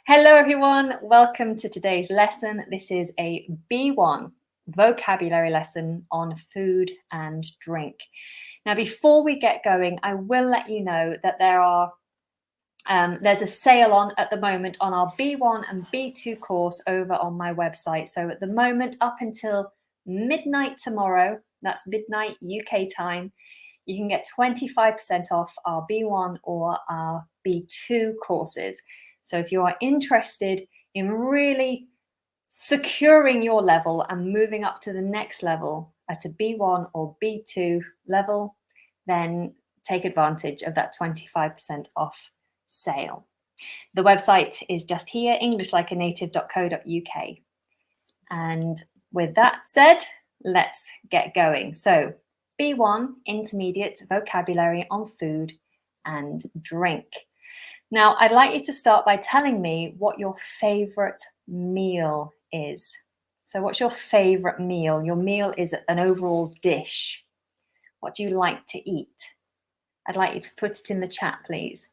Hello everyone, welcome to today's lesson. This is a B1 vocabulary lesson on food and drink. Now before we get going, I will let you know that there's a sale on at the moment on our B1 and B2 course over on my website. So at the moment up until midnight tomorrow, that's midnight UK time, you can get 25% off our B1 or our B2 courses. So if you are interested in really securing your level and moving up to the next level at a B1 or B2 level, then take advantage of that 25% off sale. The website is just here, englishlikeanative.co.uk. And with that said, let's get going. So B1, intermediate vocabulary on food and drink. Now, I'd like you to start by telling me what your favorite meal is. So what's your favorite meal? Your meal is an overall dish. What do you like to eat? I'd like you to put it in the chat, please.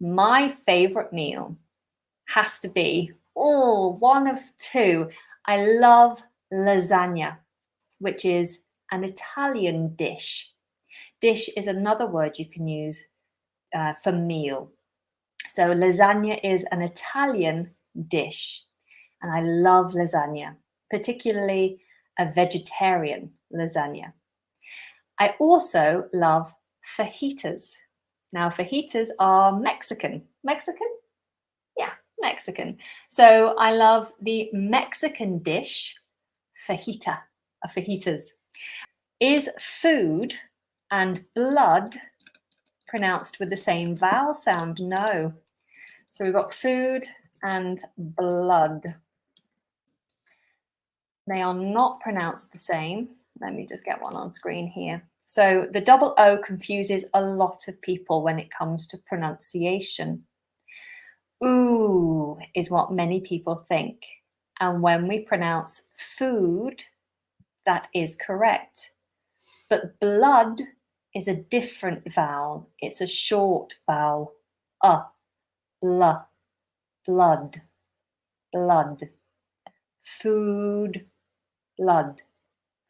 My favorite meal has to be, one of two. I love lasagna, which is an Italian dish. Dish is another word you can use for meal. So lasagna is an Italian dish, and I love lasagna, particularly a vegetarian lasagna. I also love fajitas. Now, fajitas are Mexican. Mexican? Yeah, Mexican. So I love the Mexican dish, fajita, fajitas. Is food and blood pronounced with the same vowel sound? No. So we've got food and blood. They are not pronounced the same. Let me just get one on screen here. So the double O confuses a lot of people when it comes to pronunciation. Ooh is what many people think. And when we pronounce food, that is correct. But blood is a different vowel. It's a short vowel. Blah, blood, blood. Food, blood,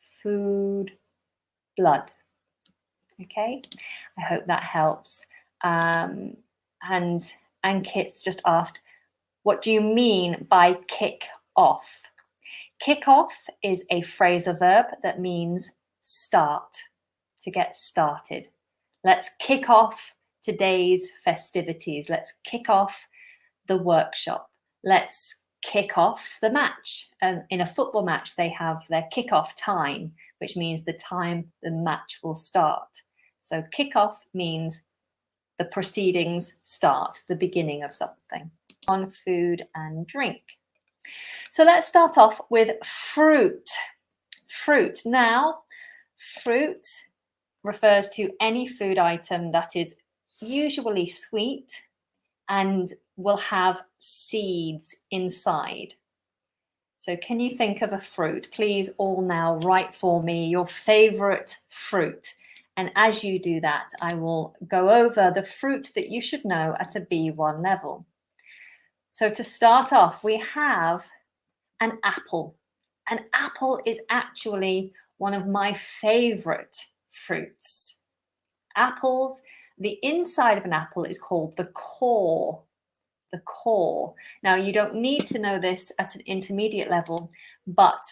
food, blood. Okay, I hope that helps. And Ankit's just asked, what do you mean by kick off? Kick off is a phrasal verb that means start, to get started. Let's kick off today's festivities. Let's kick off the workshop. Let's kick off the match. And in a football match, they have their kick-off time, which means the time the match will start. So kick-off means the proceedings start, the beginning of something. On food and drink. So let's start off with fruit. Fruit. Now, fruit refers to any food item that is usually sweet and will have seeds inside. So can you think of a fruit? Please all now write for me your favorite fruit. And as you do that, I will go over the fruit that you should know at a B1 level. So to start off, we have an apple. An apple is actually one of my favorite fruits. Apples, the inside of an apple is called the core. The core. Now, you don't need to know this at an intermediate level, but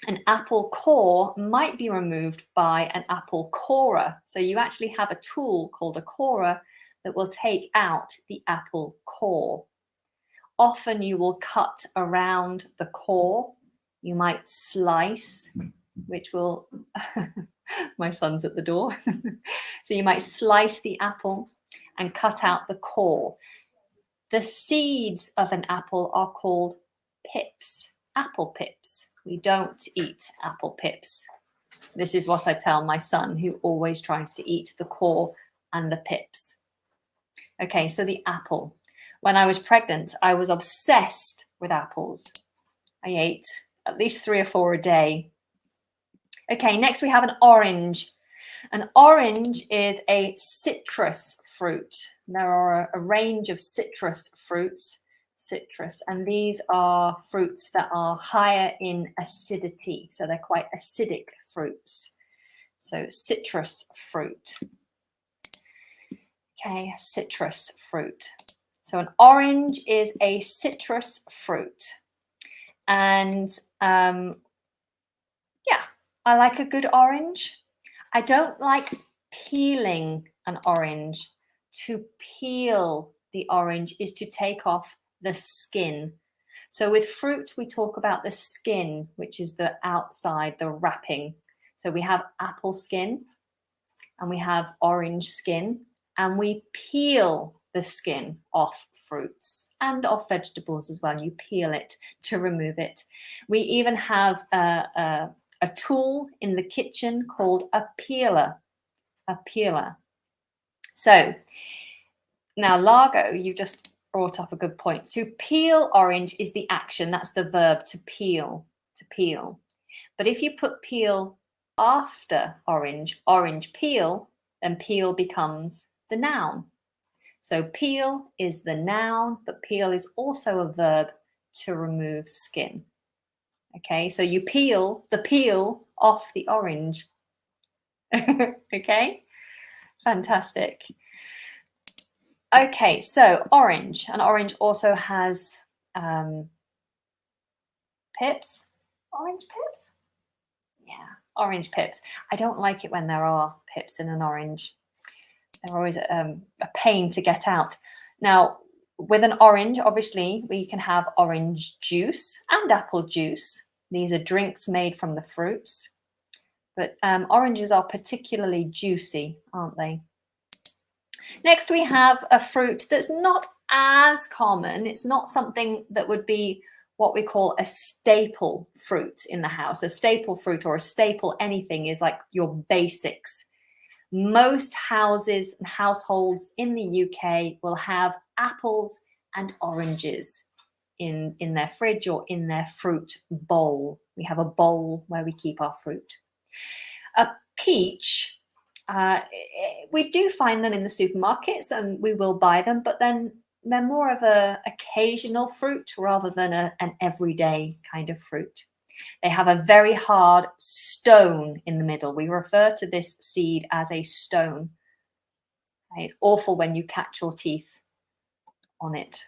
an apple core might be removed by an apple corer. So you actually have a tool called a corer that will take out the apple core. Often you will cut around the core. You might slice, which will, my son's at the door. So you might slice the apple and cut out the core. The seeds of an apple are called pips, apple pips. We don't eat apple pips. This is what I tell my son, who always tries to eat the core and the pips. Okay, so the apple. When I was pregnant, I was obsessed with apples. I ate at least 3 or 4 a day. Okay, next we have an orange. An orange is a citrus fruit. There are a range of citrus fruits. citrus. And these are fruits that are higher in acidity. So they're quite acidic fruits. So citrus fruit. Okay, citrus fruit. So an orange is a citrus fruit. And yeah, I like a good orange. I don't like peeling an orange. To peel the orange is to take off the skin. So with fruit, we talk about the skin, which is the outside, the wrapping. So we have apple skin and we have orange skin, and we peel the skin off fruits and off vegetables as well. You peel it to remove it. We even have a tool in the kitchen called a peeler. A peeler. So now, Largo, you just brought up a good point. To peel orange is the action. That's the verb, to peel, to peel. But if you put peel after orange, orange peel, then peel becomes the noun. So peel is the noun, but peel is also a verb, to remove skin. Okay, so you peel the peel off the orange. Okay, fantastic. Okay, so orange. And orange also has pips. Orange pips? Yeah, orange pips. I don't like it when there are pips in an orange. They're always a pain to get out. Now, with an orange, obviously, we can have orange juice and apple juice. These are drinks made from the fruits. But oranges are particularly juicy, aren't they? Next, we have a fruit that's not as common. It's not something that would be what we call a staple fruit in the house. A staple fruit or a staple anything is like your basics. Most houses and households in the UK will have apples and oranges in their fridge or in their fruit bowl. We have a bowl where we keep our fruit. A peach, we do find them in the supermarkets and we will buy them, but then they're more of an occasional fruit rather than an everyday kind of fruit. They have a very hard stone in the middle. We refer to this seed as a stone. It's awful when you catch your teeth on it.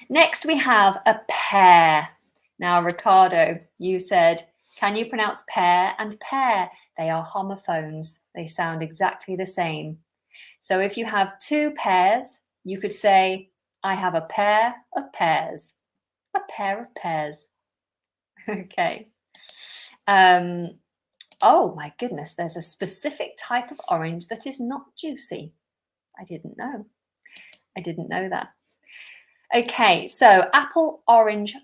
Next, we have a pear. Now, Ricardo, you said, can you pronounce pear and pear? They are homophones. They sound exactly the same. So if you have two pears, you could say, I have a pair of pears. A pair of pears. Okay. Oh my goodness, there's a specific type of orange that is not juicy. I didn't know. I didn't know that. Okay, so apple, orange,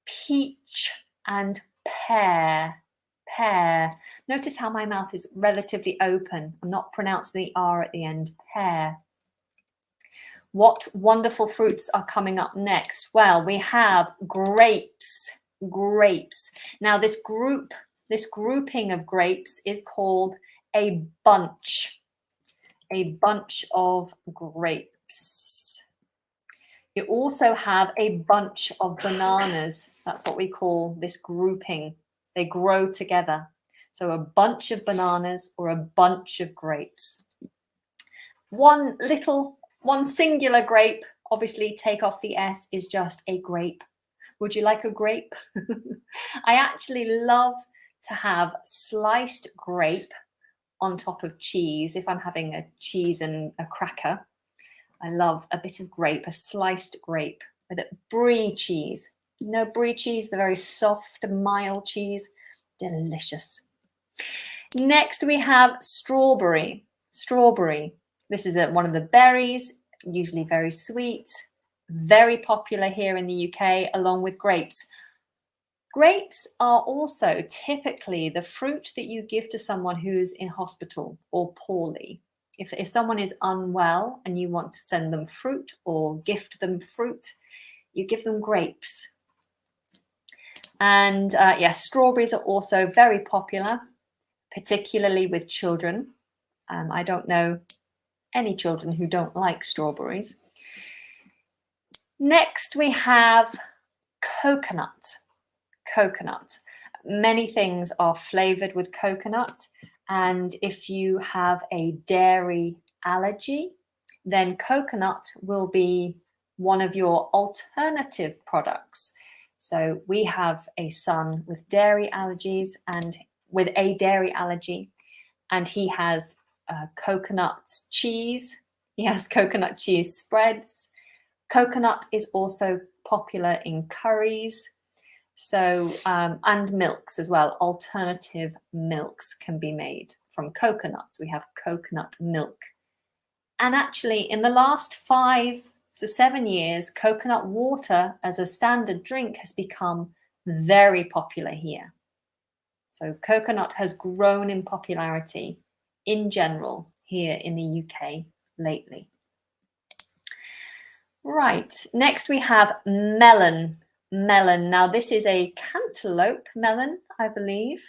peach, and pear. Pear. Notice how my mouth is relatively open. I'm not pronouncing the R at the end. Pear. What wonderful fruits are coming up next? Well, we have grapes. Grapes. Now, this grouping of grapes is called a bunch. A bunch of grapes. You also have a bunch of bananas. That's what we call this grouping. They grow together. So a bunch of bananas or a bunch of grapes. One singular grape, obviously take off the S, is just a grape. Would you like a grape? I actually love to have sliced grape on top of cheese. If I'm having a cheese and a cracker, I love a bit of grape, a sliced grape with a brie cheese. You know, brie cheese, the very soft, mild cheese. Delicious. Next, we have strawberry. Strawberry. This is one of the berries, usually very sweet, very popular here in the UK, along with grapes. Grapes are also typically the fruit that you give to someone who's in hospital or poorly. If someone is unwell and you want to send them fruit or gift them fruit, you give them grapes. And yes, strawberries are also very popular, particularly with children. I don't know any children who don't like strawberries. Next, we have coconut. Coconut. Many things are flavored with coconut, and if you have a dairy allergy, then coconut will be one of your alternative products. So we have a son with dairy allergies and with a dairy allergy, and he has coconut cheese. He has coconut cheese spreads. Coconut is also popular in curries. So, and milks as well. Alternative milks can be made from coconuts. We have coconut milk. And actually, in the last 5 to 7 years, coconut water as a standard drink has become very popular here. So coconut has grown in popularity in general here in the UK lately. Right, next we have melon. Melon. Now this is a cantaloupe melon, I believe.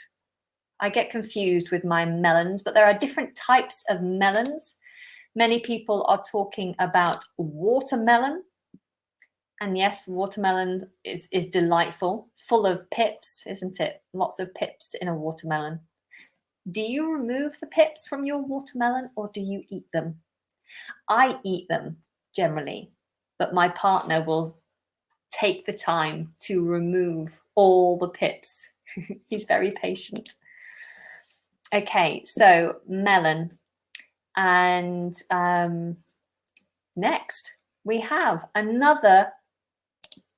I get confused with my melons, but there are different types of melons. Many people are talking about watermelon. And yes, watermelon is delightful, full of pips, isn't it? Lots of pips in a watermelon. Do you remove the pips from your watermelon or do you eat them? I eat them generally, but my partner will take the time to remove all the pips. He's very patient. Okay, so melon. And next we have another,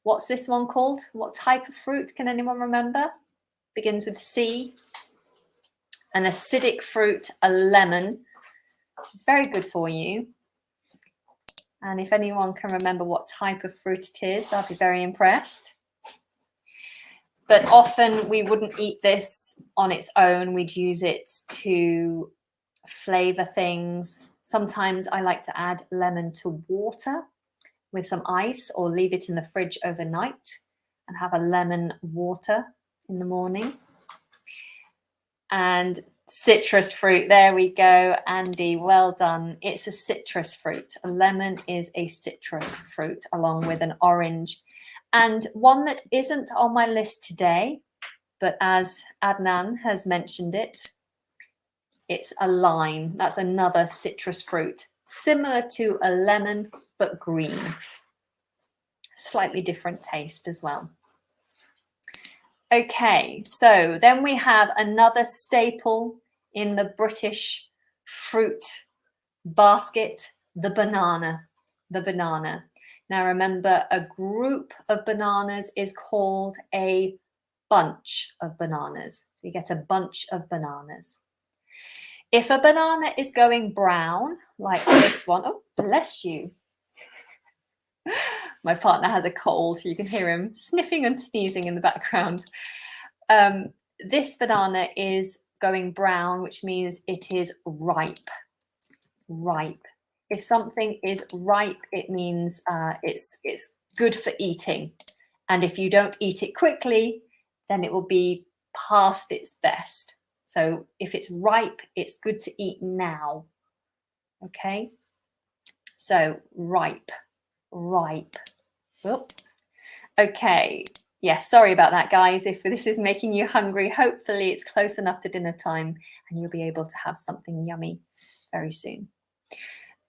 what's this one called? What type of fruit? Can anyone remember? Begins with C. An acidic fruit, a lemon, which is very good for you. And if anyone can remember what type of fruit it is, I'll be very impressed. But often we wouldn't eat this on its own. We'd use it to flavor things. Sometimes I like to add lemon to water with some ice or leave it in the fridge overnight and have a lemon water in the morning. And citrus fruit, there we go, Andy, well done. It's a citrus fruit. A lemon is a citrus fruit along with an orange. And one that isn't on my list today, but as Adnan has mentioned it, it's a lime. That's another citrus fruit, similar to a lemon, but green. Slightly different taste as well. Okay, so then we have another staple in the British fruit basket, the banana. The banana. Now remember, a group of bananas is called a bunch of bananas. So you get a bunch of bananas. If a banana is going brown, like this one, oh, bless you. My partner has a cold, so you can hear him sniffing and sneezing in the background. This banana is going brown, which means it is ripe. Ripe. If something is ripe, it means it's good for eating. And if you don't eat it quickly, then it will be past its best. So if it's ripe, it's good to eat now. Okay? So ripe. Ripe. Oh. Okay. Yes, sorry about that, guys. If this is making you hungry, hopefully it's close enough to dinner time and you'll be able to have something yummy very soon.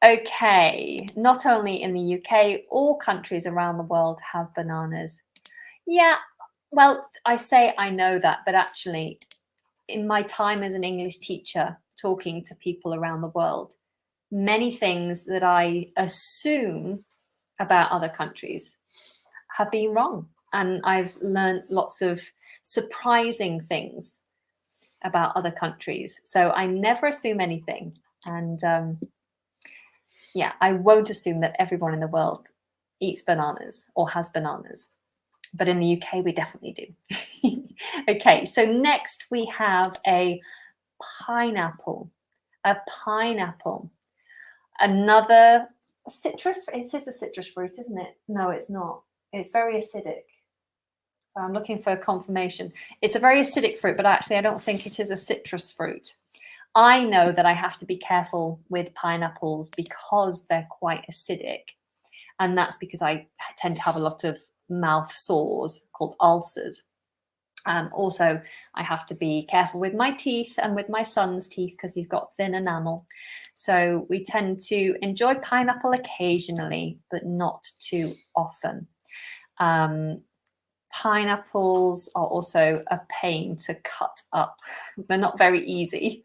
Okay, not only in the UK, all countries around the world have bananas. Yeah, well, I say I know that, but actually, in my time as an English teacher, talking to people around the world, many things that I assume about other countries have been wrong. And I've learned lots of surprising things about other countries. So I never assume anything. And yeah, I won't assume that everyone in the world eats bananas or has bananas. But in the UK, we definitely do. Okay, so next we have a pineapple. A pineapple. Another citrus. It is a citrus fruit, isn't it? No, it's not. It's very acidic. So I'm looking for confirmation. It's a very acidic fruit, but actually I don't think it is a citrus fruit. I know that I have to be careful with pineapples because they're quite acidic. And that's because I tend to have a lot of mouth sores called ulcers. Also, I have to be careful with my teeth and with my son's teeth because he's got thin enamel. So we tend to enjoy pineapple occasionally, but not too often. Pineapples are also a pain to cut up. They're not very easy.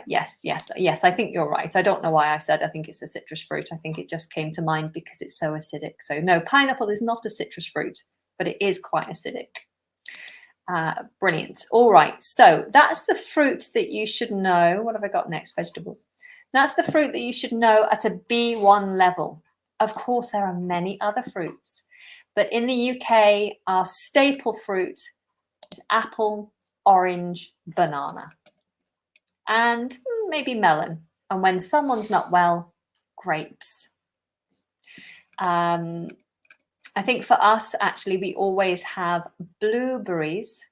Yes, I think you're right. I don't know why I said I think it's a citrus fruit. I think it just came to mind because it's so acidic. So no, pineapple is not a citrus fruit, but it is quite acidic. Brilliant. All right, so that's the fruit that you should know. What have I got next? Vegetables. That's the fruit that you should know at a B1 level. Of course, there are many other fruits, but in the UK, our staple fruit is apple, orange, banana, and maybe melon. And when someone's not well, grapes. I think for us, actually, we always have blueberries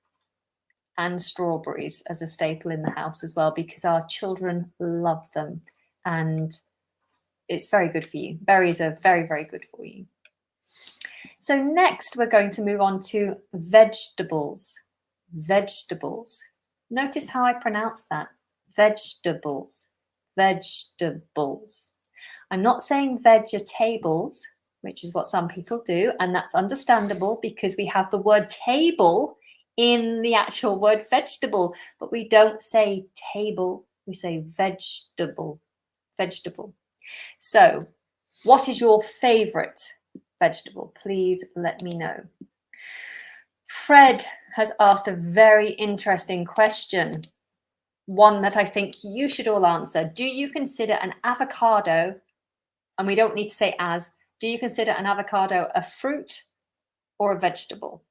and strawberries as a staple in the house as well, because our children love them and it's very good for you. Berries are very, very good for you. So next, we're going to move on to vegetables. Vegetables. Notice how I pronounce that. Vegetables. Vegetables. I'm not saying vegetables, which is what some people do, and that's understandable because we have the word table in the actual word vegetable, but we don't say table, we say vegetable. Vegetable. So, what is your favorite vegetable? Please let me know. Fred has asked a very interesting question, one that I think you should all answer. Do you consider an avocado, and we don't need to say as, do you consider an avocado a fruit or a vegetable?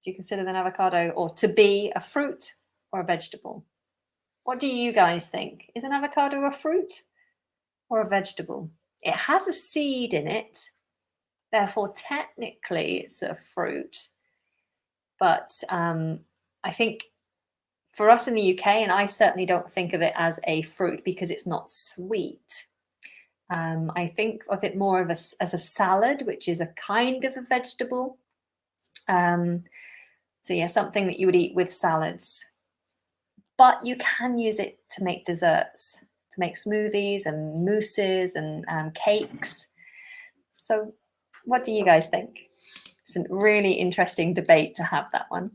Do you consider an avocado or to be a fruit or a vegetable? What do you guys think? Is an avocado a fruit or a vegetable? It has a seed in it, therefore technically it's a fruit. But I think for us in the UK, and I certainly don't think of it as a fruit because it's not sweet. I think of it more of as a salad, which is a kind of a vegetable. So yeah, something that you would eat with salads. But you can use it to make desserts, to make smoothies and mousses and cakes. So what do you guys think? It's a really interesting debate to have, that one.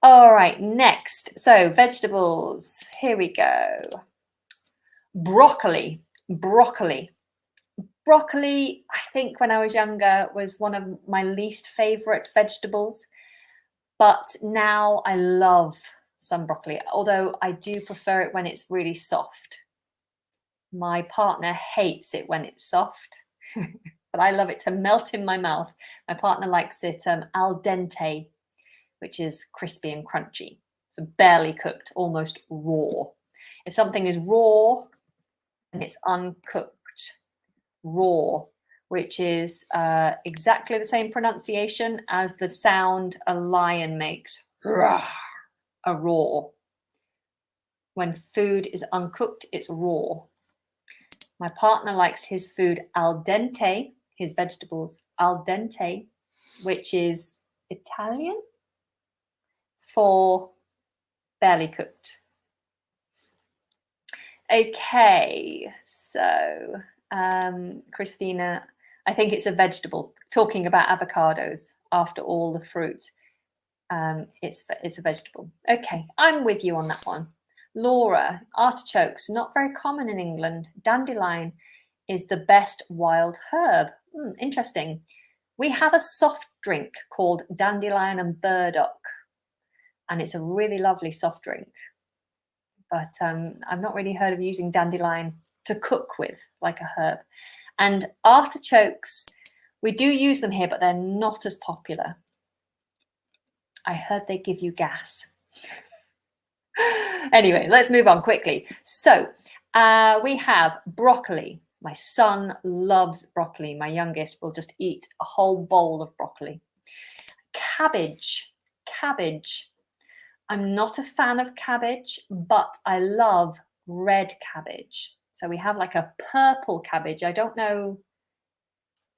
All right, next. So vegetables, here we go. Broccoli. Broccoli, I think when I was younger was one of my least favorite vegetables, but now I love some broccoli, although I do prefer it when it's really soft. My partner hates it when it's soft, but I love it to melt in my mouth. My partner likes it al dente, which is crispy and crunchy. So barely cooked, almost raw. If something is raw and it's uncooked, raw, which is exactly the same pronunciation as the sound a lion makes, a roar. When food is uncooked, it's raw. My partner likes his food al dente, his vegetables al dente, which is Italian for barely cooked. Okay, so Christina, I think it's a vegetable. Talking about avocados after all the fruit, it's a vegetable. Okay, I'm with you on that one. Laura, artichokes, not very common in England. Dandelion is the best wild herb. Interesting. We have a soft drink called dandelion and burdock, and it's a really lovely soft drink. But I've not really heard of using dandelion to cook with, like a herb. And artichokes, we do use them here, but they're not as popular. I heard they give you gas. Anyway, let's move on quickly. So we have broccoli. My son loves broccoli. My youngest will just eat a whole bowl of broccoli. Cabbage. Cabbage. I'm not a fan of cabbage, but I love red cabbage. So we have like a purple cabbage. I don't know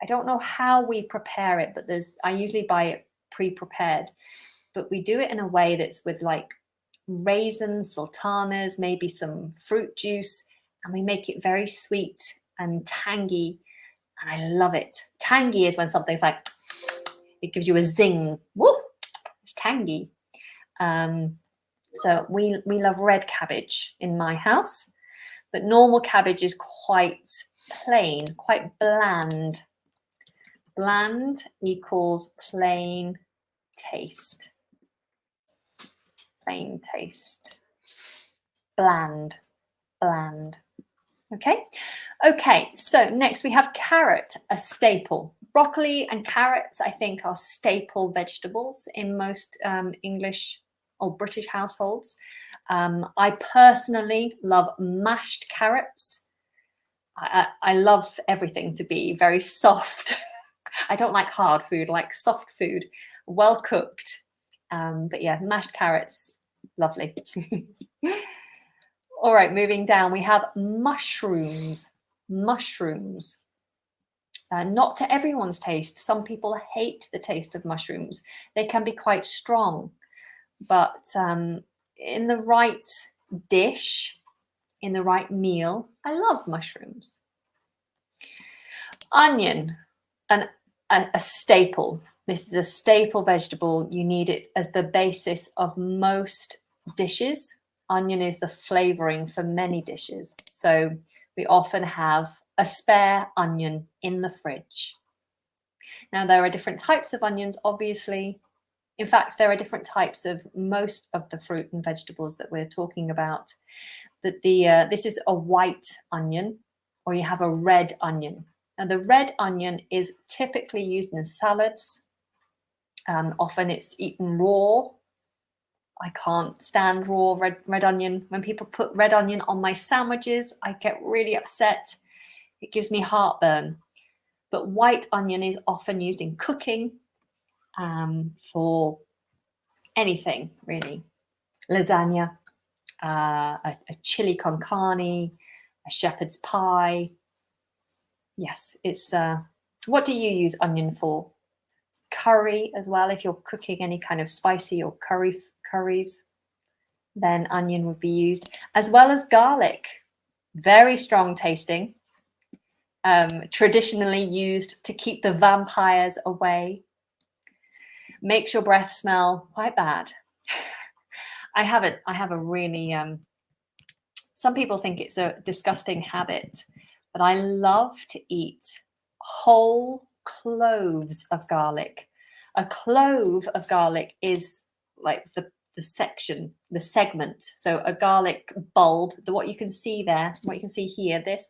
I don't know how we prepare it, but I usually buy it pre-prepared, but we do it in a way that's with like raisins, sultanas, maybe some fruit juice, and we make it very sweet and tangy, and I love it. Tangy is when something's like, it gives you a zing. Woo! It's tangy. So we love red cabbage in my house, but normal cabbage is quite plain, quite bland. Bland equals plain taste. Plain taste. Bland. Bland. Okay. Okay. So next we have carrot, a staple. Broccoli and carrots, I think, are staple vegetables in most English or British households. I personally love mashed carrots. I love everything to be very soft. I don't like hard food, I like soft food, well cooked. But yeah, mashed carrots, lovely. All right, moving down, we have mushrooms. Mushrooms. Not to everyone's taste. Some people hate the taste of mushrooms. They can be quite strong, but in the right dish, in the right meal, I love mushrooms. Onion, a staple. This is a staple vegetable. You need it as the basis of most dishes. Onion is the flavoring for many dishes. So we often have a spare onion in the fridge. Now, there are different types of onions, obviously. In fact, there are different types of most of the fruit and vegetables that we're talking about. But this is a white onion, or you have a red onion. Now, the red onion is typically used in salads. Often it's eaten raw. I can't stand raw red onion. When people put red onion on my sandwiches, I get really upset. It gives me heartburn. But white onion is often used in cooking for anything, really. Lasagna, a chili con carne, a shepherd's pie. Yes, it's... what do you use onion for? Curry as well. If you're cooking any kind of spicy or curries, then onion would be used, as well as garlic. Very strong tasting. Traditionally used to keep the vampires away. Makes your breath smell quite bad. I have a really, some people think it's a disgusting habit, but I love to eat whole cloves of garlic. A clove of garlic is like the segment. So a garlic bulb, what you can see there, what you can see here, this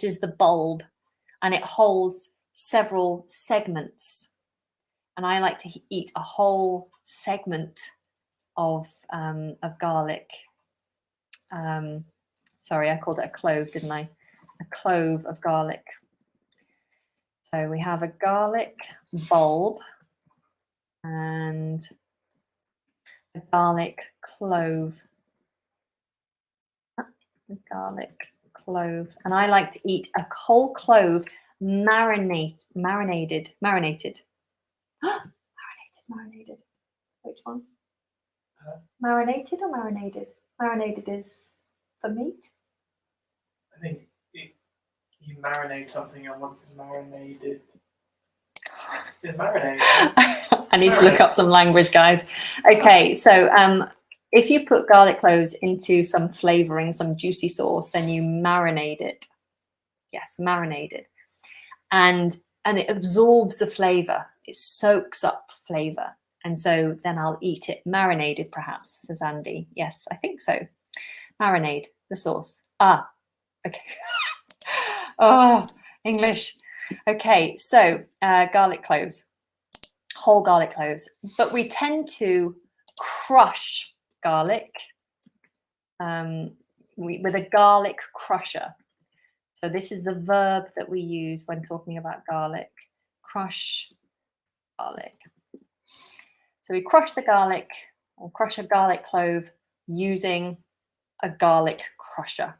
is the bulb, and it holds several segments. And I like to eat a whole segment of garlic. Sorry, I called it a clove, didn't I? A clove of garlic. So we have a garlic bulb and a garlic clove. A garlic clove. And I like to eat a whole clove marinated. Marinated. Which one? Marinated or marinated? Marinated is for meat. I think you marinate something, and once it's marinated, it's marinated. I need to look up some language, guys. Okay, so if you put garlic cloves into some flavoring, some juicy sauce, then you marinate it. Yes, marinated. And it absorbs the flavor. It soaks up flavor. And so then I'll eat it. Marinated, perhaps, says Andy. Yes, I think so. Marinade, the sauce. Ah, okay. Oh, English. Okay, so garlic cloves, whole garlic cloves. But we tend to crush garlic with a garlic crusher. So this is the verb that we use when talking about garlic. Crush garlic. So we crush the garlic, or crush a garlic clove using a garlic crusher.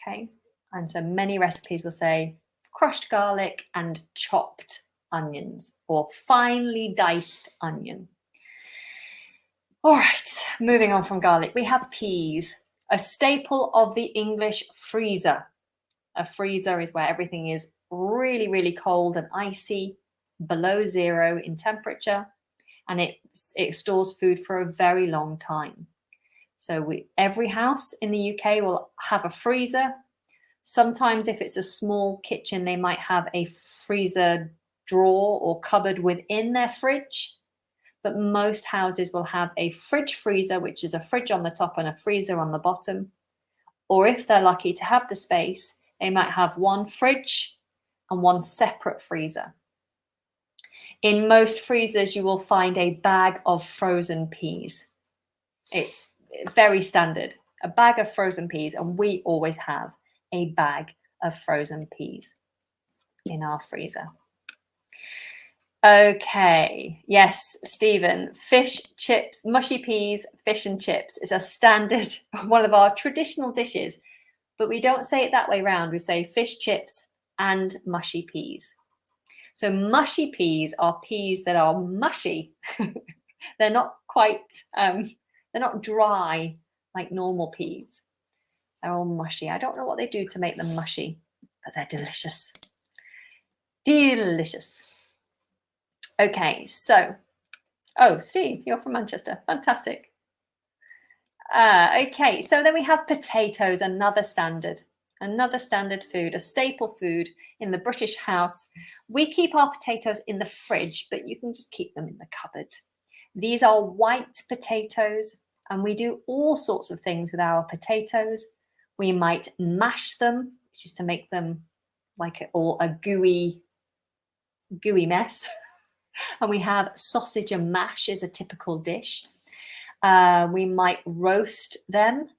Okay, and so many recipes will say crushed garlic and chopped onions, or finely diced onion. All right, moving on from garlic, we have peas, a staple of the English freezer. A freezer is where everything is really, really cold and icy, below 0 in temperature, and it stores food for a very long time. So every house in the UK will have a freezer. Sometimes if it's a small kitchen, they might have a freezer drawer or cupboard within their fridge. But most houses will have a fridge freezer, which is a fridge on the top and a freezer on the bottom. Or if they're lucky to have the space, they might have one fridge and one separate freezer. In most freezers, you will find a bag of frozen peas. It's very standard, a bag of frozen peas, and we always have a bag of frozen peas in our freezer. Okay, yes, Stephen, fish, chips, mushy peas, fish and chips is a standard, one of our traditional dishes, but we don't say it that way round. We say fish, chips and mushy peas. So mushy peas are peas that are mushy. They're not quite, they're not dry like normal peas. They're all mushy. I don't know what they do to make them mushy, but they're delicious. Delicious. Okay, so, oh, Steve, you're from Manchester. Fantastic. Okay, so then we have potatoes, another standard food, a staple food in the British house. We keep our potatoes in the fridge, but you can just keep them in the cupboard. These are white potatoes, and we do all sorts of things with our potatoes. We might mash them, which is to make them like a gooey mess. And we have sausage and mash is a typical dish. We might roast them.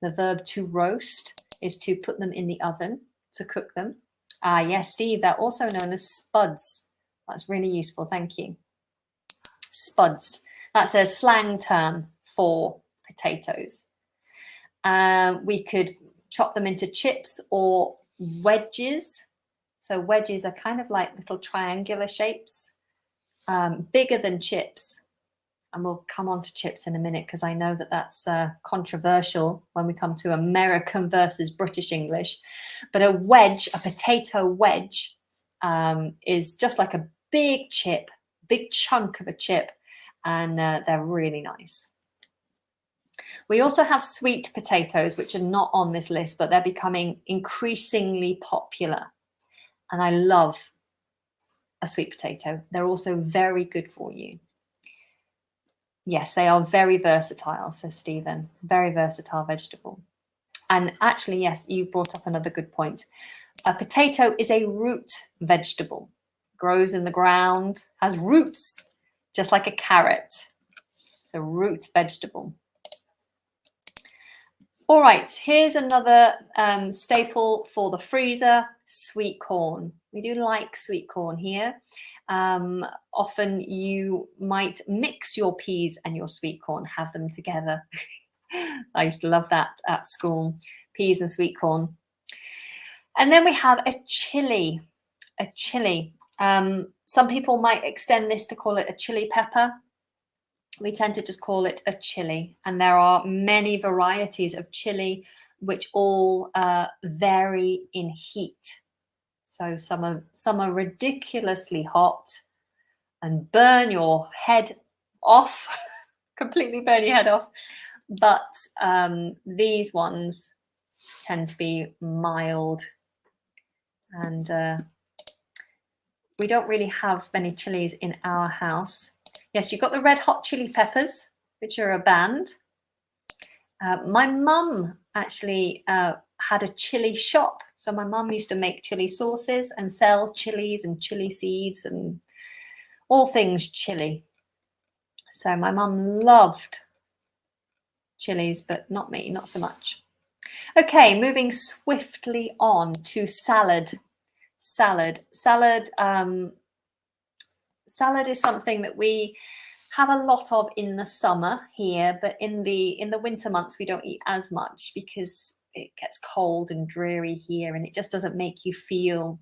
The verb to roast is to put them in the oven, to cook them. Yes, Steve, they're also known as spuds. That's really useful, thank you. Spuds, that's a slang term for potatoes. We could chop them into chips or wedges. So wedges are kind of like little triangular shapes, bigger than chips. And we'll come on to chips in a minute because I know that that's controversial when we come to American versus British English. But a wedge, a potato wedge, is just like a big chip, big chunk of a chip, and they're really nice. We also have sweet potatoes, which are not on this list, but they're becoming increasingly popular. And I love a sweet potato. They're also very good for you. Yes, they are very versatile, says Stephen. Very versatile vegetable. And actually, yes, you brought up another good point. A potato is a root vegetable. Grows in the ground, has roots, just like a carrot. It's a root vegetable. All right, here's another staple for the freezer, sweet corn. We do like sweet corn here. Often you might mix your peas and your sweet corn, have them together. I used to love that at school, peas and sweet corn. And then we have a chili. Some people might extend this to call it a chili pepper. We tend to just call it a chili, and there are many varieties of chili which all vary in heat. So some are ridiculously hot and burn your head off, completely burn your head off. But these ones tend to be mild, and we don't really have many chilies in our house. Yes, you've got the red hot chili peppers, which are a band. My mum actually had a chili shop. So my mum used to make chili sauces and sell chilies and chili seeds and all things chili. So my mum loved chilies, but not me, not so much. Okay, moving swiftly on to salad. Salad is something that we have a lot of in the summer here, but in the winter months we don't eat as much because it gets cold and dreary here, and it just doesn't make you feel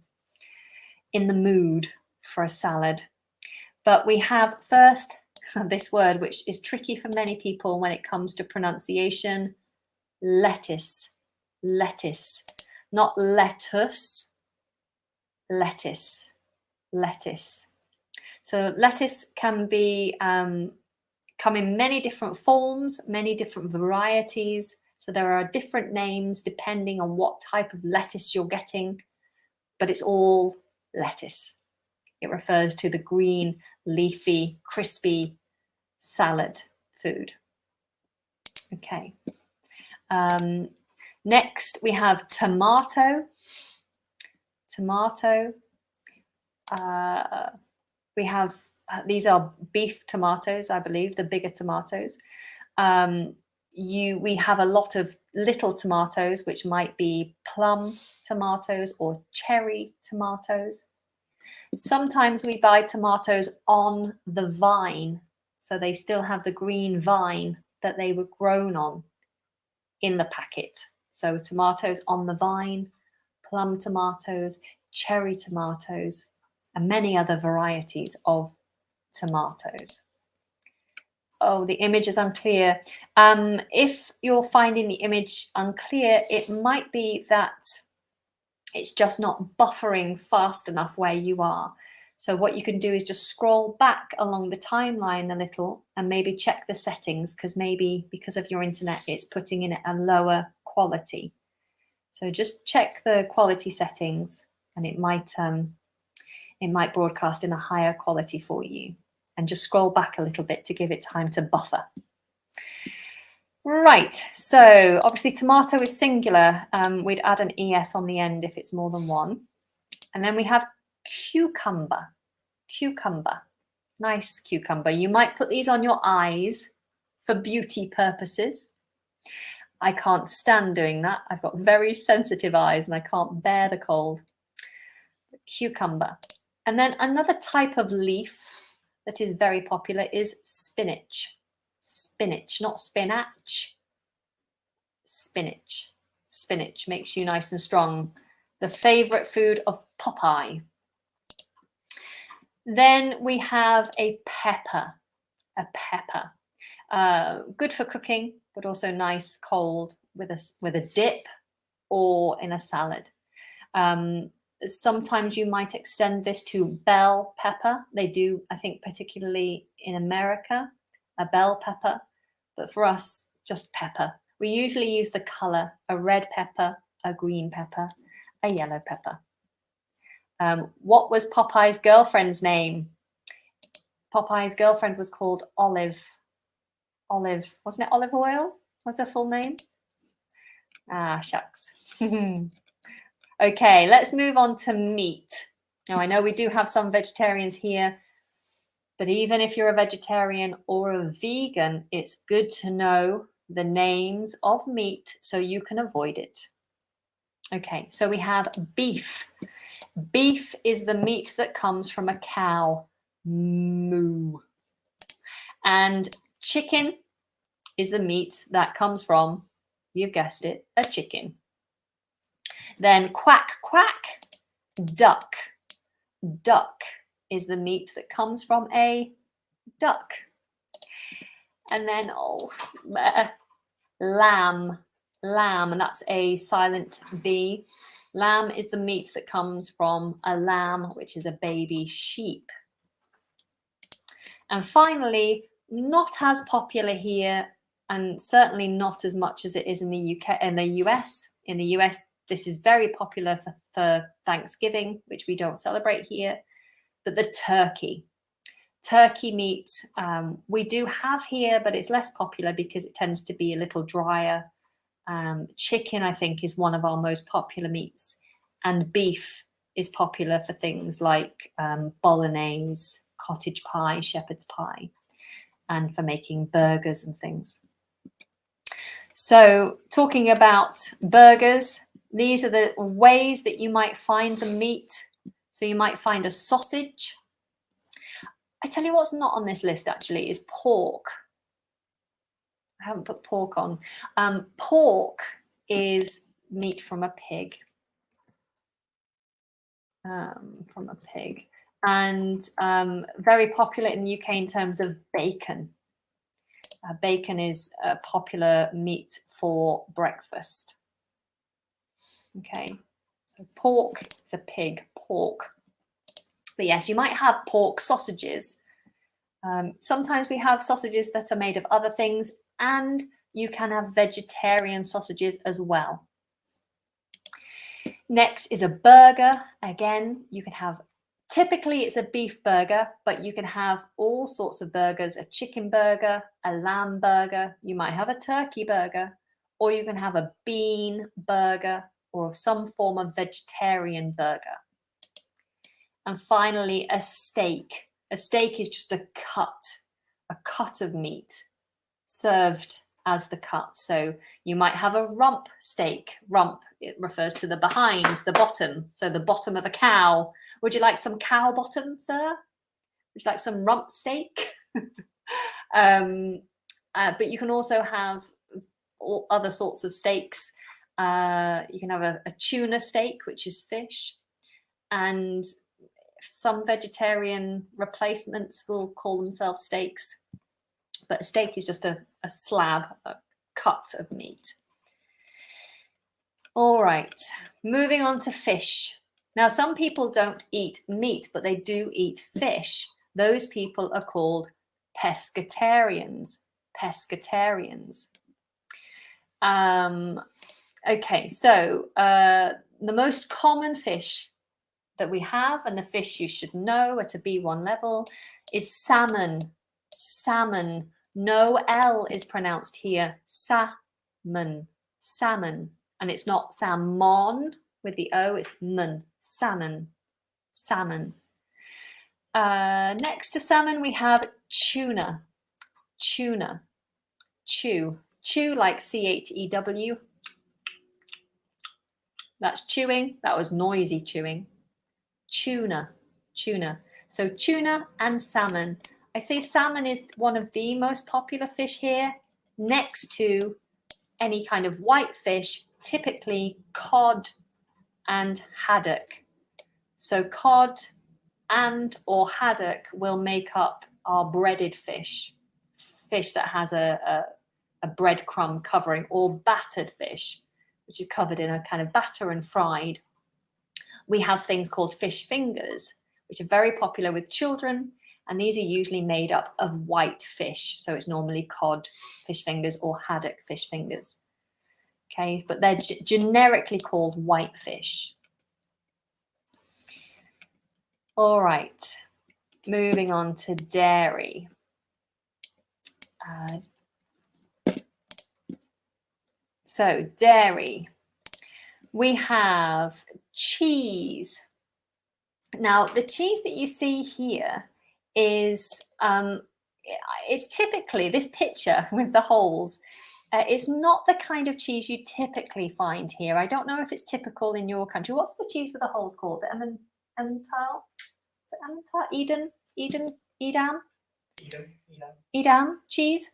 in the mood for a salad. But we have first this word, which is tricky for many people when it comes to pronunciation, lettuce, lettuce, not lettuce, lettuce, lettuce. So lettuce can be come in many different forms, many different varieties. So there are different names depending on what type of lettuce you're getting, but it's all lettuce. It refers to the green, leafy, crispy salad food. Okay. Next, we have tomato. Tomato. We have, these are beef tomatoes, I believe, the bigger tomatoes. We have a lot of little tomatoes, which might be plum tomatoes or cherry tomatoes. Sometimes we buy tomatoes on the vine, so they still have the green vine that they were grown on in the packet. So tomatoes on the vine, plum tomatoes, cherry tomatoes, and many other varieties of tomatoes. Oh, the image is unclear. If you're finding the image unclear, it might be that it's just not buffering fast enough where you are. So what you can do is just scroll back along the timeline a little and maybe check the settings, because maybe because of your internet, it's putting in a lower quality. So just check the quality settings and it might broadcast in a higher quality for you. And just scroll back a little bit to give it time to buffer. Right, so obviously tomato is singular. We'd add an ES on the end if it's more than one. And then we have cucumber. Cucumber, nice cucumber. You might put these on your eyes for beauty purposes. I can't stand doing that. I've got very sensitive eyes and I can't bear the cold. Cucumber. And then another type of leaf that is very popular is spinach. Spinach, not spinach. Spinach. Spinach makes you nice and strong. The favorite food of Popeye. Then we have a pepper. A pepper. Good for cooking, but also nice cold with a dip or in a salad. Sometimes you might extend this to bell pepper. They do, I think, particularly in America, a bell pepper. But for us, just pepper. We usually use the color, a red pepper, a green pepper, a yellow pepper. What was Popeye's girlfriend's name? Popeye's girlfriend was called Olive. Olive, wasn't it Olive Oil? Was her full name? Ah, shucks. Okay, let's move on to meat. Now, I know we do have some vegetarians here, but even if you're a vegetarian or a vegan, it's good to know the names of meat so you can avoid it. Okay, so we have beef. Beef is the meat that comes from a cow. Moo. And chicken is the meat that comes from, you've guessed it, a chicken. Then quack, quack, duck. Duck is the meat that comes from a duck. And then, lamb. Lamb, and that's a silent B. Lamb is the meat that comes from a lamb, which is a baby sheep. And finally, not as popular here, and certainly not as much as it is in the UK and the US. In the US, this is very popular for Thanksgiving, which we don't celebrate here. But the turkey. Turkey meat we do have here, but it's less popular because it tends to be a little drier. Chicken, I think, is one of our most popular meats. And beef is popular for things like bolognese, cottage pie, shepherd's pie, and for making burgers and things. So talking about burgers, these are the ways that you might find the meat. So you might find a sausage. I tell you what's not on this list actually is pork. I haven't put pork on. Pork is meat from a pig. from a pig. And very popular in the UK in terms of bacon. Bacon is a popular meat for breakfast. Okay, so pork is a pig, pork. But yes, you might have pork sausages. Sometimes we have sausages that are made of other things, and you can have vegetarian sausages as well. Next is a burger. Again, you can have, typically it's a beef burger, but you can have all sorts of burgers, a chicken burger, a lamb burger, you might have a turkey burger, or you can have a bean burger or some form of vegetarian burger. And finally, a steak. A steak is just a cut of meat served as the cut. So you might have a rump steak. Rump, it refers to the behind, the bottom. So the bottom of a cow. Would you like some cow bottom, sir? Would you like some rump steak? But you can also have all other sorts of steaks. You can have a tuna steak, which is fish. And some vegetarian replacements will call themselves steaks. But a steak is just a slab, a cut of meat. All right, moving on to fish. Now, some people don't eat meat, but they do eat fish. Those people are called pescatarians. Pescatarians. Okay, so the most common fish that we have, and the fish you should know at a B1 level, is salmon. Salmon. No L is pronounced here. Salmon. Salmon. And it's not salmon with the O, it's mun. Salmon. Salmon. Next to salmon, we have tuna. Tuna. Chew. Chew like C-H-E-W. That's chewing. That was noisy chewing. Tuna. Tuna. So tuna and salmon. I say salmon is one of the most popular fish here, next to any kind of white fish, typically cod and haddock. So cod and or haddock will make up our breaded fish, fish that has a breadcrumb covering, or battered fish, which is covered in a kind of batter and fried. We have things called fish fingers, which are very popular with children. And these are usually made up of white fish. So it's normally cod fish fingers or haddock fish fingers. Okay, but they're generically called white fish. All right, moving on to dairy. So dairy, we have cheese. Now, the cheese that you see here is, it's typically, this picture with the holes, it's not the kind of cheese you typically find here. I don't know if it's typical in your country. What's the cheese with the holes called? The Emmental? Is it Emmental? Edam cheese.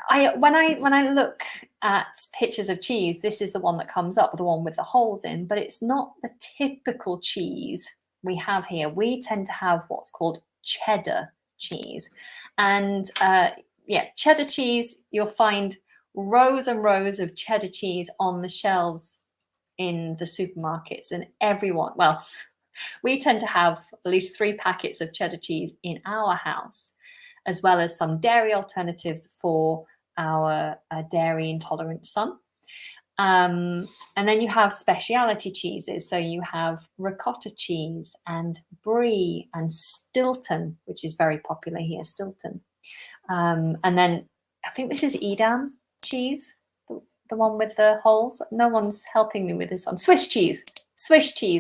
When I look at pictures of cheese, this is the one that comes up, the one with the holes in, but it's not the typical cheese we have here. We tend to have what's called cheddar cheese. And yeah, cheddar cheese, you'll find rows and rows of cheddar cheese on the shelves in the supermarkets, and everyone, well, we tend to have at least 3 packets of cheddar cheese in our house, as well as some dairy alternatives for our dairy intolerant son. And then you have specialty cheeses. So you have ricotta cheese and brie and Stilton, which is very popular here, Stilton. And then I think this is Edam cheese, the one with the holes. No one's helping me with this one. Swiss cheese,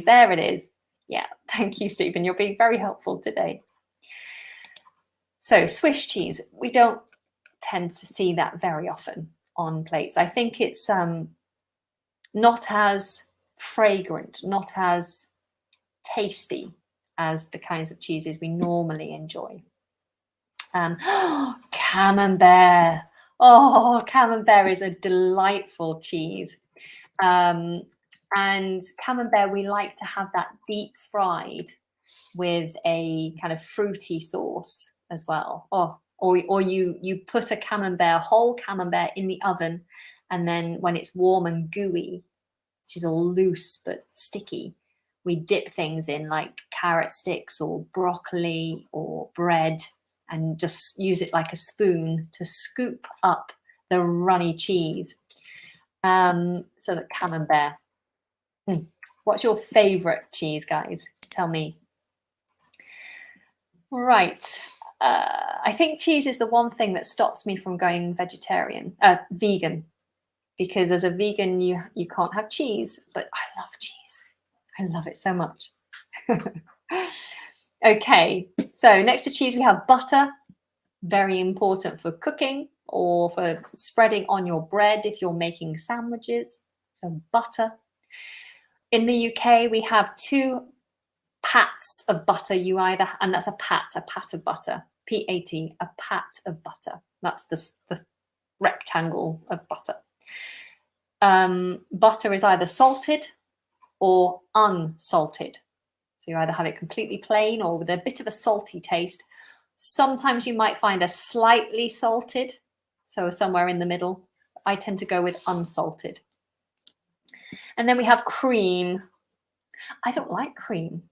there it is. Yeah, thank you, Stephen. You're being very helpful today. So Swiss cheese, we don't tend to see that very often on plates. I think it's not as fragrant, not as tasty as the kinds of cheeses we normally enjoy. Camembert. Oh, Camembert is a delightful cheese. And camembert, we like to have that deep fried with a kind of fruity sauce as well. Or you put a camembert, whole camembert in the oven, and then when it's warm and gooey, which is all loose but sticky, we dip things in like carrot sticks or broccoli or bread and just use it like a spoon to scoop up the runny cheese. So that camembert. What's your favorite cheese, guys? Tell me. Right. I think cheese is the one thing that stops me from going vegan, because as a vegan, you can't have cheese, but I love cheese. I love it so much. Okay, so next to cheese, we have butter. Very important for cooking or for spreading on your bread if you're making sandwiches. So butter. In the UK, we have 2 pats of butter. And that's a pat of butter. P-A-T, a pat of butter. That's the rectangle of butter. Butter is either salted or unsalted. So you either have it completely plain or with a bit of a salty taste. Sometimes you might find a slightly salted, so somewhere in the middle. I tend to go with unsalted. And then we have cream. I don't like cream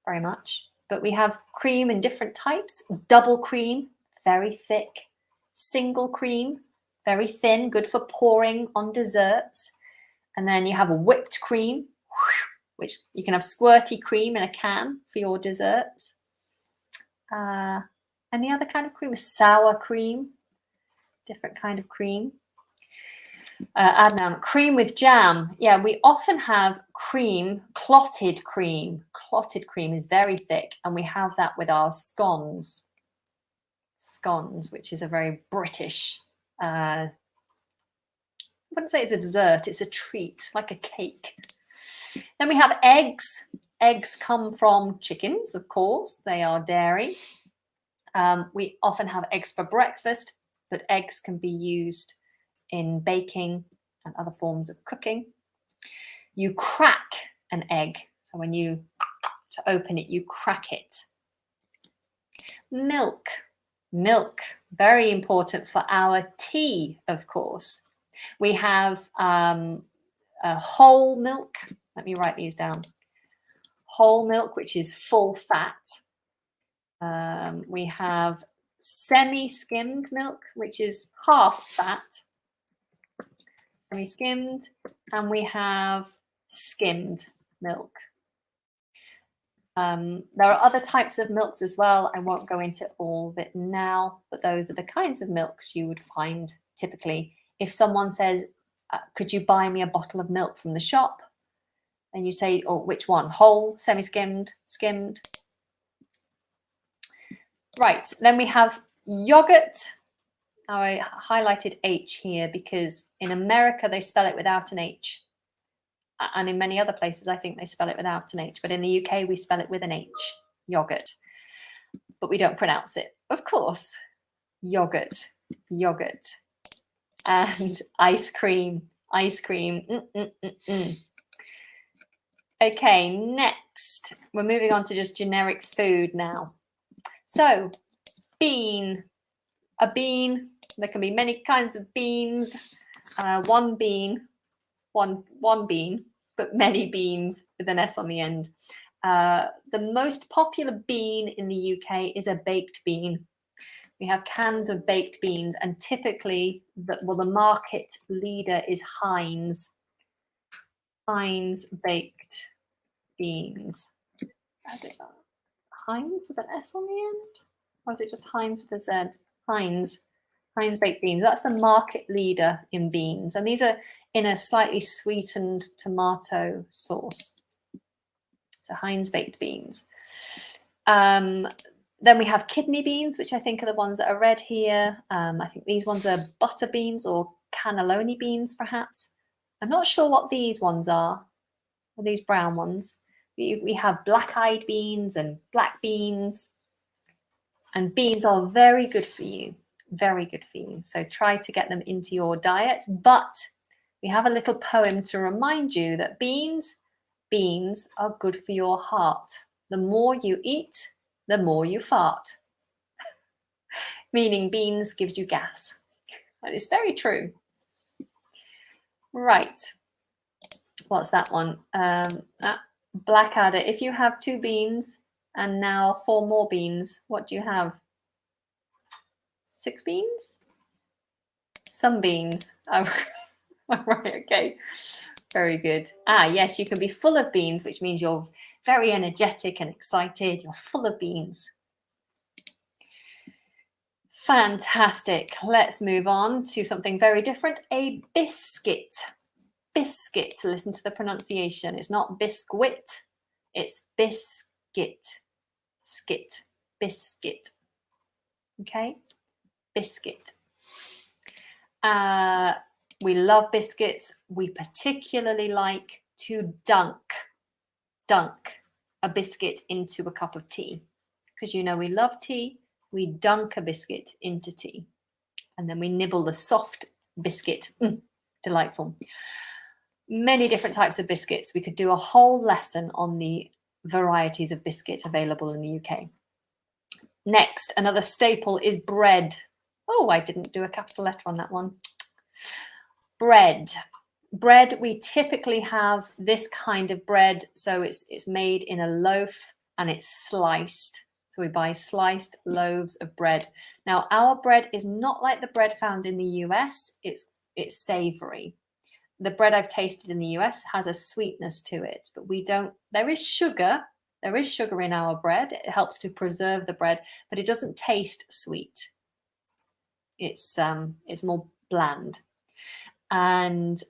very much, but we have cream in different types. Double cream, very thick. Single cream, very thin, good for pouring on desserts. And then you have a whipped cream, which you can have squirty cream in a can for your desserts. And the other kind of cream is sour cream, different kind of cream. Adnan, cream with jam. Yeah, we often have cream, clotted cream. Clotted cream is very thick, and we have that with our scones. Scones, which is a very British, I wouldn't say it's a dessert, it's a treat, like a cake. Then we have eggs. Eggs come from chickens, of course. They are dairy. We often have eggs for breakfast, but eggs can be used in baking and other forms of cooking. You crack an egg. So when to open it, you crack it. Milk. Milk, very important for our tea, of course. We have whole milk. Let me write these down. Whole milk, which is full fat. We have semi-skimmed milk, which is half fat. Semi-skimmed. And we have skimmed milk. There are other types of milks as well. I won't go into all of it now, but those are the kinds of milks you would find typically. If someone says, could you buy me a bottle of milk from the shop? And you say, oh, which one? Whole, semi-skimmed, skimmed. Right, then we have yogurt. I highlighted H here because in America, they spell it without an H. And in many other places, I think they spell it without an H. But in the UK, we spell it with an H, yogurt. But we don't pronounce it, of course. Yogurt, yogurt. And ice cream, ice cream. Okay, next. We're moving on to just generic food now. So, bean. A bean. There can be many kinds of beans. One bean. One bean, but many beans with an S on the end. The most popular bean in the UK is a baked bean. We have cans of baked beans, and typically, the market leader is Heinz. Heinz baked beans. Is it Heinz with an S on the end? Or is it just Heinz with a Z? Heinz. Heinz baked beans. That's the market leader in beans. And these are in a slightly sweetened tomato sauce. So Heinz baked beans. Then we have kidney beans, which I think are the ones that are red here. I think these ones are butter beans or cannelloni beans, perhaps. I'm not sure what these ones are, or these brown ones. We have black-eyed beans and black beans. And beans are very good for you. Very good for you. So try to get them into your diet. But we have a little poem to remind you that beans are good for your heart. The more you eat, the more you fart. Meaning beans gives you gas. And it's very true. Right. What's that one? Blackadder. If you have 2 beans and now 4 more beans, what do you have? 6 beans? Some beans. Oh, right, okay. Very good. Yes, you can be full of beans, which means you're very energetic and excited. You're full of beans. Fantastic. Let's move on to something very different. A biscuit. Biscuit. Listen to the pronunciation. It's not biscuit. It's biscuit. Skit. Biscuit. Okay? Biscuit. We love biscuits. We particularly like to dunk a biscuit into a cup of tea. Because you know we love tea. We dunk a biscuit into tea. And then we nibble the soft biscuit. Delightful. Many different types of biscuits. We could do a whole lesson on the varieties of biscuit available in the UK. Next, another staple is bread. Oh, I didn't do a capital letter on that one. Bread. Bread, we typically have this kind of bread. So it's made in a loaf and it's sliced. So we buy sliced loaves of bread. Now, our bread is not like the bread found in the US. It's savory. The bread I've tasted in the US has a sweetness to it, but we don't. There is sugar. There is sugar in our bread. It helps to preserve the bread, but it doesn't taste sweet. It's more bland. And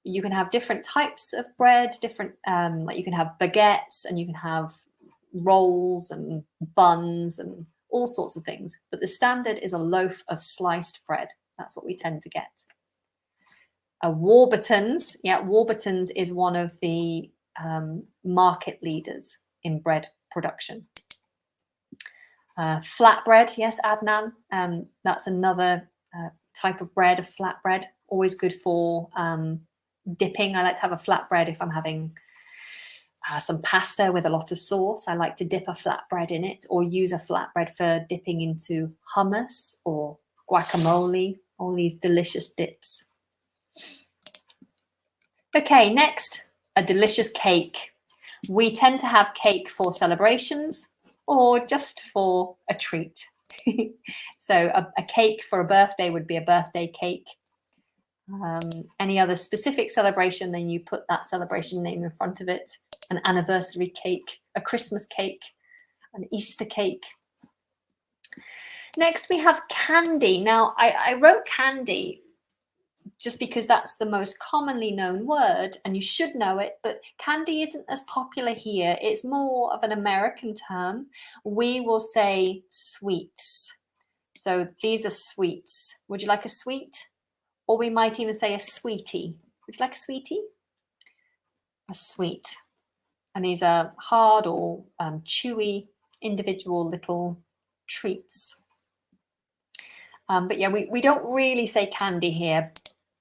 you can have different types of bread, different like you can have baguettes and you can have rolls and buns and all sorts of things. But the standard is a loaf of sliced bread. That's what we tend to get. Warburton's, Warburton's is one of the market leaders in bread production. Flatbread, yes, Adnan. That's another type of bread, a flatbread. Always good for dipping. I like to have a flatbread if I'm having some pasta with a lot of sauce. I like to dip a flatbread in it, or use a flatbread for dipping into hummus or guacamole, all these delicious dips. Okay, next, a delicious cake. We tend to have cake for celebrations or just for a treat. So a cake for a birthday would be a birthday cake. Any other specific celebration, then you put that celebration name in front of it. An anniversary cake, a Christmas cake, an Easter cake. Next, we have candy. Now, I wrote candy just because that's the most commonly known word, and you should know it, but candy isn't as popular here. It's more of an American term. We will say sweets. So these are sweets. Would you like a sweet? Or we might even say a sweetie. Would you like a sweetie? A sweet. And these are hard or chewy, individual little treats. But yeah, we don't really say candy here,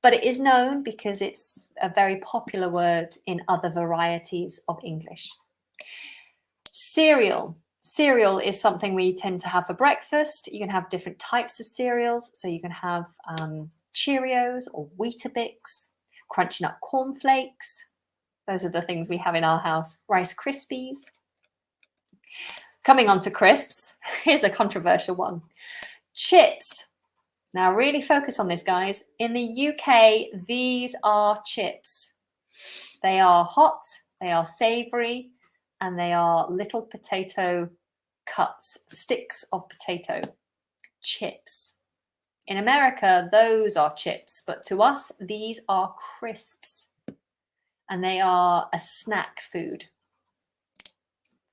but it is known because it's a very popular word in other varieties of English. Cereal. Cereal is something we tend to have for breakfast. You can have different types of cereals. So you can have Cheerios or Weetabix, Crunchy Nut cornflakes. Those are the things we have in our house. Rice Krispies. Coming on to crisps, here's a controversial one. Chips. Now really focus on this, guys. In the UK, these are chips. They are hot, they are savoury, and they are little potato cuts, sticks of potato. Chips. In America, those are chips, but to us, these are crisps. And they are a snack food.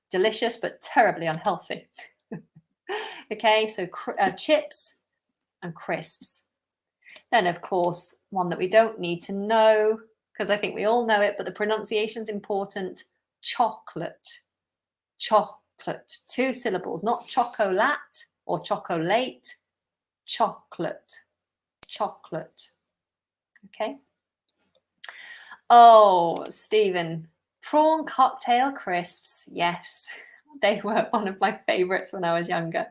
Delicious, but terribly unhealthy. Okay, so chips and crisps. Then, of course, one that we don't need to know, because I think we all know it, but the pronunciation's important. Chocolate. Chocolate. 2 syllables, not chocolate or chocolate. Chocolate. Chocolate. Okay, Oh, Stephen, prawn cocktail crisps. Yes, they were one of my favorites when I was younger.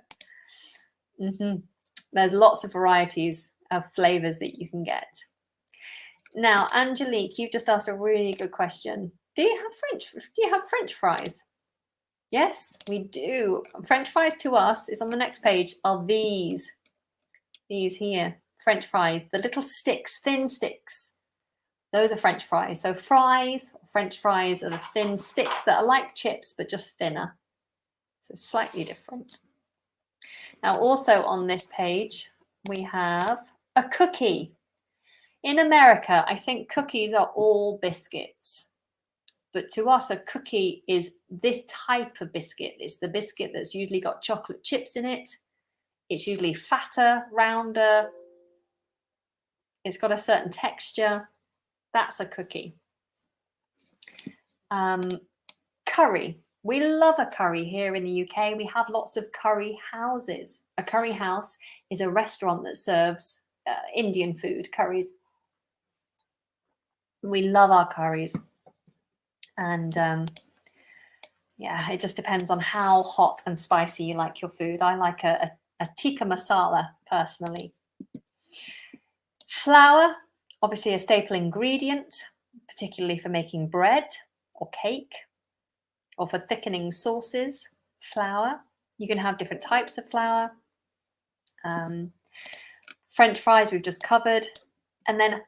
There's lots of varieties of flavors that you can get. Now, Angelique, you've just asked a really good question. Do you have French fries? Yes, we do. French fries to us is on the next page are these here, French fries, the little sticks, thin sticks. Those are French fries. So French fries are the thin sticks that are like chips, but just thinner. So slightly different. Now, also on this page, we have a cookie. In America, I think cookies are all biscuits. But to us, a cookie is this type of biscuit. It's the biscuit that's usually got chocolate chips in it. It's usually fatter, rounder. It's got a certain texture. That's a cookie. Curry. We love a curry here in the UK. We have lots of curry houses. A curry house is a restaurant that serves Indian food, curries. We love our curries. And yeah, it just depends on how hot and spicy you like your food. I like a tikka masala personally. Flour, obviously a staple ingredient, particularly for making bread or cake or for thickening sauces. Flour, you can have different types of flour. French fries we've just covered. And then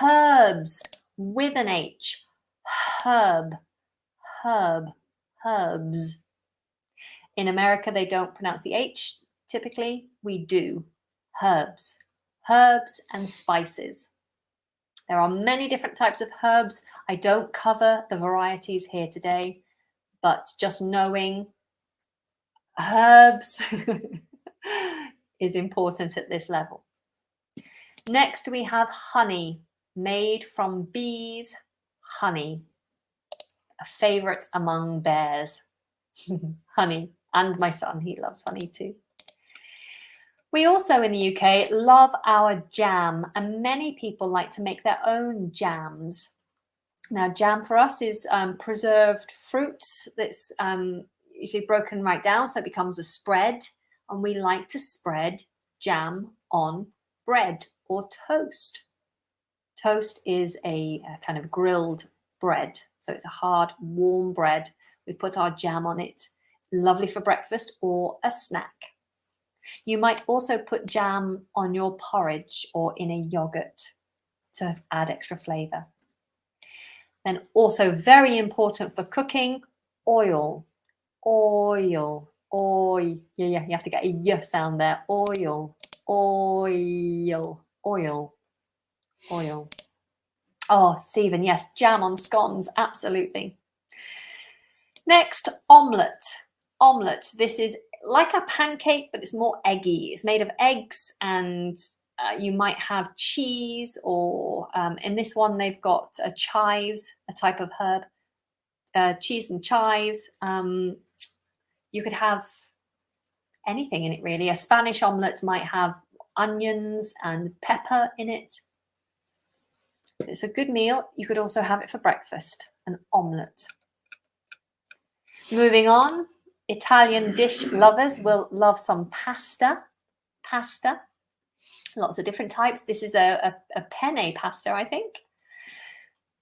herbs with an H. Herbs. In America, they don't pronounce the H typically. We do. Herbs and spices. There are many different types of herbs. I don't cover the varieties here today, but just knowing herbs is important at this level. Next, we have honey, made from bees' honey. A favorite among bears. Honey, and my son, he loves honey too. We also in the UK love our jam, and many people like to make their own jams. Now, jam for us is preserved fruits that's usually broken right down, so it becomes a spread, and we like to spread jam on bread or toast. Toast is a kind of grilled bread, so it's a hard, warm bread. We put our jam on it, lovely for breakfast or a snack. You might also put jam on your porridge or in a yogurt to add extra flavor. Then also very important for cooking, oil. Yeah, you have to get a y sound there. Oil. Oh, Stephen, yes, jam on scones, absolutely. Next, omelette. Omelette. This is like a pancake, but it's more eggy. It's made of eggs, and you might have cheese, or in this one they've got chives, a type of herb. Cheese and chives. You could have anything in it, really. A Spanish omelette might have onions and pepper in it. It's a good meal. You could also have it for breakfast, an omelette. Moving on, Italian dish lovers will love some pasta. Pasta, lots of different types. This is a penne pasta, I think.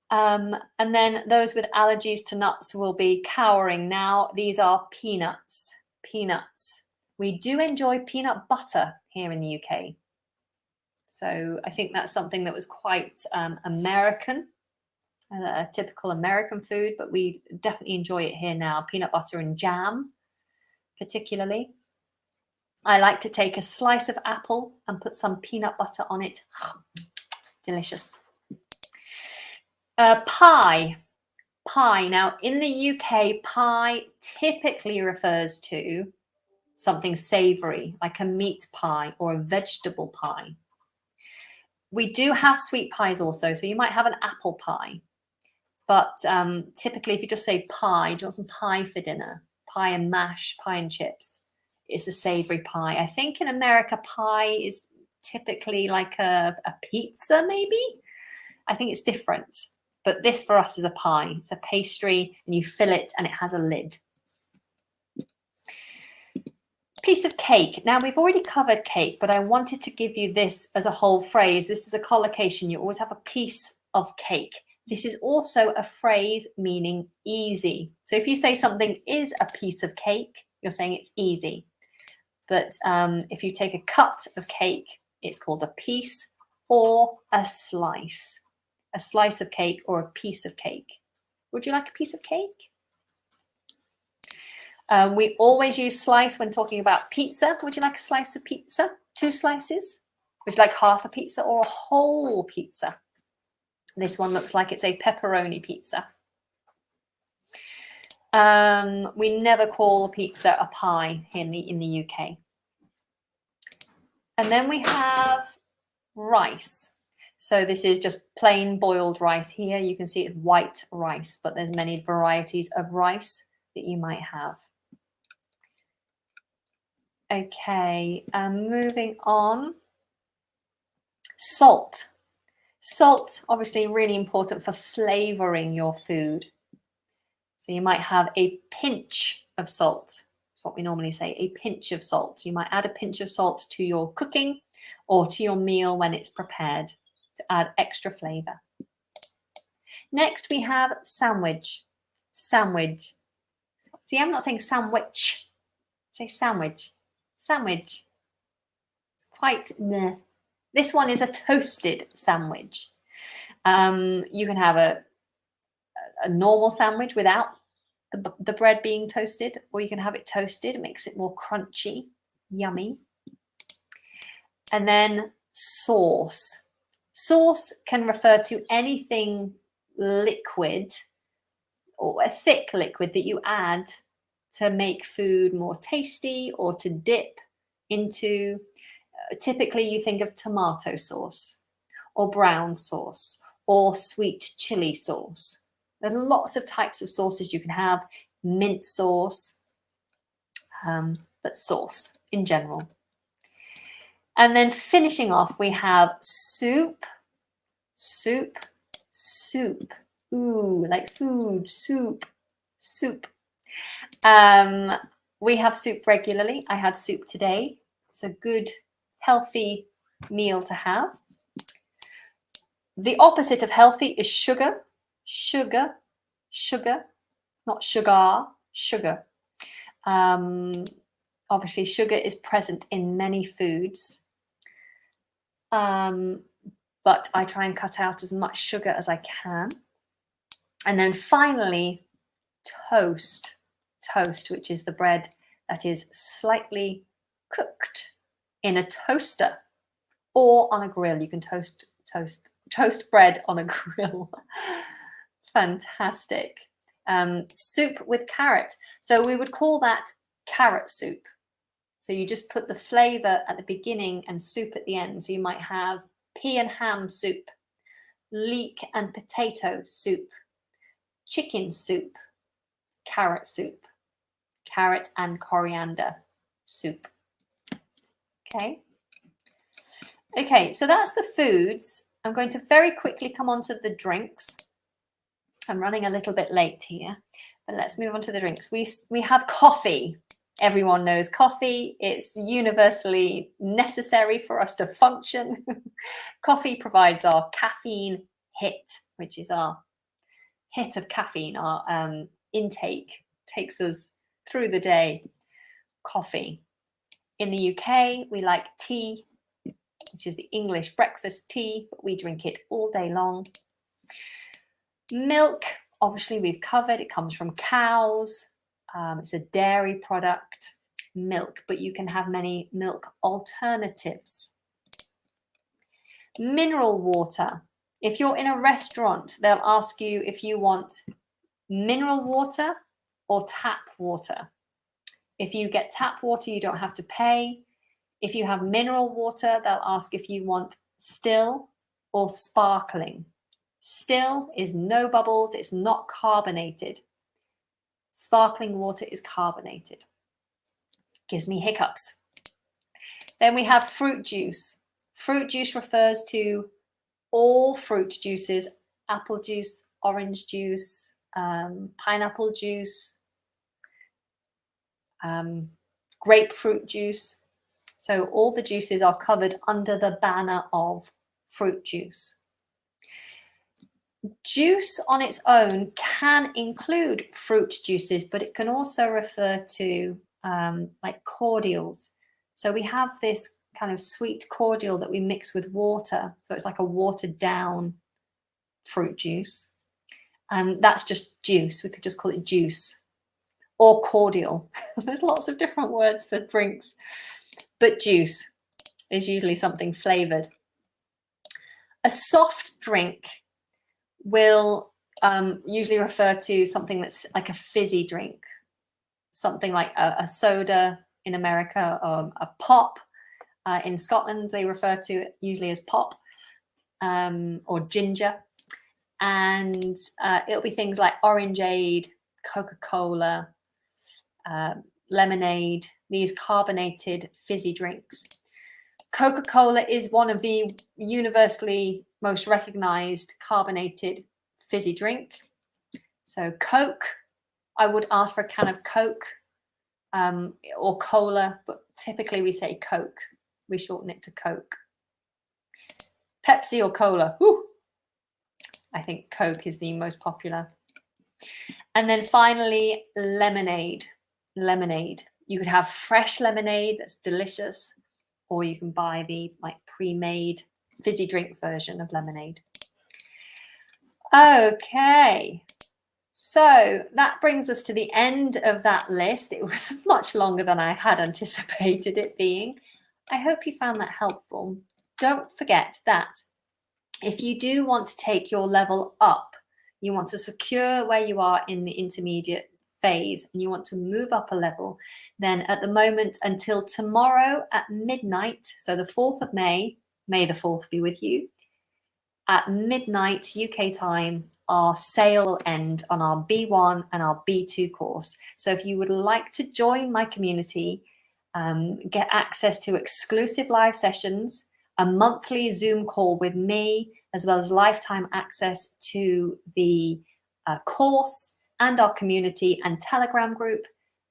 And then those with allergies to nuts will be cowering now. These are peanuts. Peanuts. We do enjoy peanut butter here in the UK. So I think that's something that was quite American, a typical American food, but we definitely enjoy it here now. Peanut butter and jam, particularly. I like to take a slice of apple and put some peanut butter on it. Delicious. Pie. Pie. Now, in the UK, pie typically refers to something savory, like a meat pie or a vegetable pie. We do have sweet pies also, so you might have an apple pie. But typically, if you just say pie, do you want some pie for dinner? Pie and mash, pie and chips. It's a savory pie. I think in America, pie is typically like a pizza, maybe. I think it's different. But this for us is a pie. It's a pastry and you fill it and it has a lid. Piece of cake. Now we've already covered cake, but I wanted to give you this as a whole phrase. This is a collocation. You always have a piece of cake. This is also a phrase meaning easy. So if you say something is a piece of cake, you're saying it's easy. But if you take a cut of cake, it's called a piece or a slice. A slice of cake or a piece of cake. Would you like a piece of cake? We always use slice when talking about pizza. Would you like a slice of pizza? 2 slices? Would you like half a pizza or a whole pizza? This one looks like it's a pepperoni pizza. We never call pizza a pie in the UK. And then we have rice. So this is just plain boiled rice here. You can see it's white rice, but there's many varieties of rice that you might have. Okay, moving on. Salt. Salt, obviously really important for flavoring your food. So you might have a pinch of salt. That's what we normally say, a pinch of salt. You might add a pinch of salt to your cooking or to your meal when it's prepared to add extra flavor. Next, we have sandwich. Sandwich. See, I'm not saying sandwich. Say sandwich. Sandwich. It's quite meh. This one is a toasted sandwich. You can have a normal sandwich without the bread being toasted, or you can have it toasted. It makes it more crunchy, yummy. And then sauce. Sauce can refer to anything liquid or a thick liquid that you add to make food more tasty or to dip into. Typically you think of tomato sauce or brown sauce or sweet chili sauce. There are lots of types of sauces you can have, mint sauce, but sauce in general. And then finishing off, we have soup, soup, soup. Ooh, like food, soup, soup. We have soup regularly. I had soup today. It's a good, healthy meal to have. The opposite of healthy is sugar, sugar, sugar, not sugar, sugar. Obviously, sugar is present in many foods, but I try and cut out as much sugar as I can. And then finally, toast. Toast, which is the bread that is slightly cooked in a toaster or on a grill. You can toast bread on a grill. Fantastic. Soup with carrot. So we would call that carrot soup. So you just put the flavor at the beginning and soup at the end. So you might have pea and ham soup, leek and potato soup, chicken soup, carrot soup, carrot and coriander soup. Okay. Okay, so that's the foods. I'm going to very quickly come on to the drinks. I'm running a little bit late here, but let's move on to the drinks. We have coffee. Everyone knows coffee. It's universally necessary for us to function. Coffee provides our caffeine hit, which is our hit of caffeine, our intake, takes us through the day. Coffee. In the UK, we like tea, which is the English breakfast tea, but we drink it all day long. Milk, obviously we've covered, it comes from cows. It's a dairy product, milk, but you can have many milk alternatives. Mineral water. If you're in a restaurant, they'll ask you if you want mineral water or tap water. If you get tap water, you don't have to pay. If you have mineral water, they'll ask if you want still or sparkling. Still is no bubbles, it's not carbonated. Sparkling water is carbonated. Gives me hiccups. Then we have fruit juice. Fruit juice refers to all fruit juices, apple juice, orange juice, pineapple juice, grapefruit juice. So all the juices are covered under the banner of fruit juice. Juice on its own can include fruit juices, but it can also refer to like cordials. So we have this kind of sweet cordial that we mix with water. So it's like a watered down fruit juice. That's just juice. We could just call it juice or cordial. There's lots of different words for drinks, but juice is usually something flavored. A soft drink will usually refer to something that's like a fizzy drink, something like a soda in America, or a pop. In Scotland, they refer to it usually as pop, or ginger. And it'll be things like orangeade, Coca-Cola, lemonade, these carbonated fizzy drinks. Coca-Cola is one of the universally most recognized carbonated fizzy drink. So Coke, I would ask for a can of Coke or cola, but typically we say Coke. We shorten it to Coke. Pepsi or cola? Woo! I think Coke is the most popular. And then finally, lemonade. Lemonade. You could have fresh lemonade that's delicious, or you can buy the like pre-made fizzy drink version of lemonade. Okay, so that brings us to the end of that list. It was much longer than I had anticipated it being. I hope you found that helpful. Don't forget that if you do want to take your level up, you want to secure where you are in the intermediate phase and you want to move up a level, then at the moment until tomorrow at midnight, so the 4th of May the 4th be with you, at midnight UK time, our sale will end on our B1 and our B2 course. So if you would like to join my community, get access to exclusive live sessions, a monthly Zoom call with me, as well as lifetime access to the course and our community and Telegram group,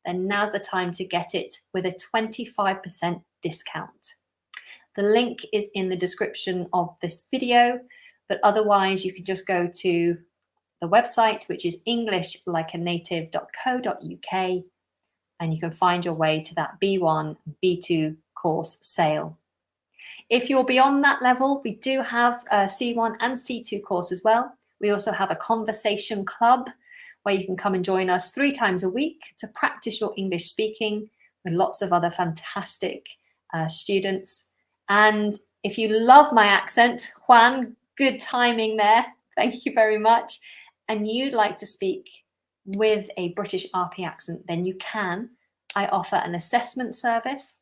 then now's the time to get it with a 25% discount. The link is in the description of this video, but otherwise you can just go to the website, which is englishlikeanative.co.uk, and you can find your way to that B1, B2 course sale. If you're beyond that level, we do have a C1 and C2 course as well. We also have a conversation club where you can come and join us 3 times a week to practice your English speaking with lots of other fantastic students. And if you love my accent, Juan, good timing there. Thank you very much. And you'd like to speak with a British RP accent, then you can. I offer an assessment service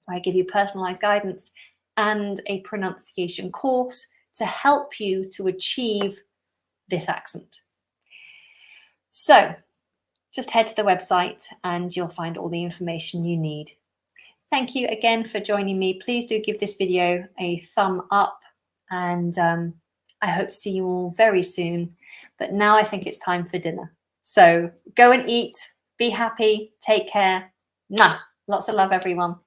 where I give you personalized guidance and a pronunciation course to help you to achieve this accent. So just head to the website and you'll find all the information you need. Thank you again for joining me. Please do give this video a thumb up, and I hope to see you all very soon. But now I think it's time for dinner. So go and eat, be happy, take care. Mwah! Lots of love, everyone.